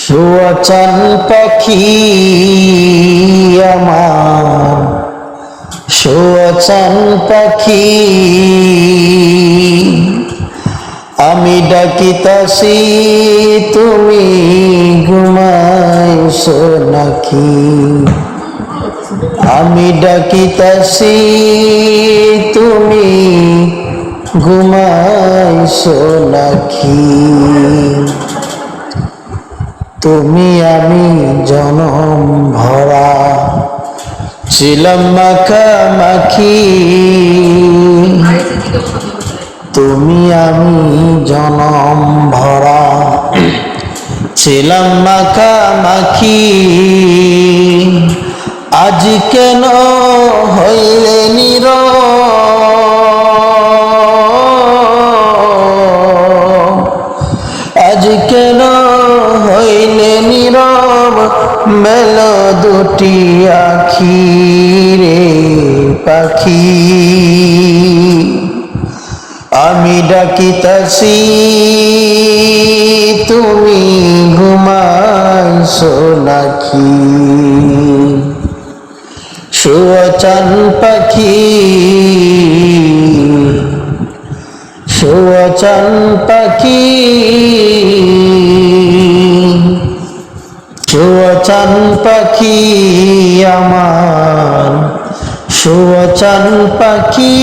সুয়াচান পাখি আমার, সুয়াচান পাখি আমি ডাকিতাছি তুমি ঘুমাইছো নাকি? আমি ডাকিতাছি তুমি ঘুমাইছো নাকি? তুমি আমি জনম ভরা ছিলাম মাখামাখি, তুমি আমি জনম ভরা ছিলাম মাখামাখি। আজ কেন হইলে নীরব, আজ কেন হইলে নীরব মেল দুটি আখি রে পাখি? আমি ডাকিতাছি তুমি ঘুমাইছো নাকি? সুয়াচান পাখি, সুয়াচান পাখি, সুয়াচান পাখি আমার, সুয়াচান পাখি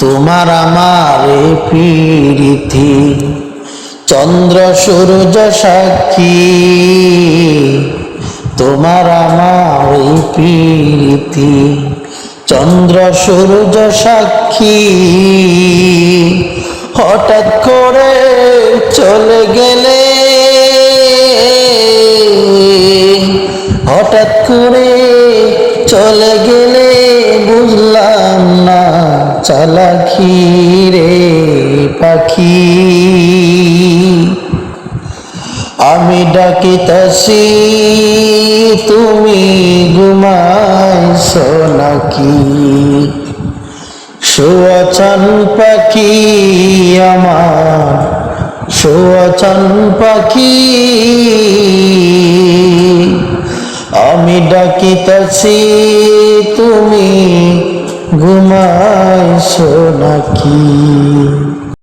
তোমার আমার প্রীতি চন্দ্র সূর্য সাক্ষী, তোমার আমার প্রীতি চন্দ্র সূর্য সাক্ষী। হঠাৎ করে চলে গেলে, হঠাৎ করে চলে গেলে বুঝলাম না চালাকি রে পাখি। আমি ডাকিতাছি তুমি ঘুমাইছো নাকি? সুয়াচান পাখি আমার, সুয়াচান পাখি আমি ডাকিতাছি তুমি ঘুমাইছো নাকি?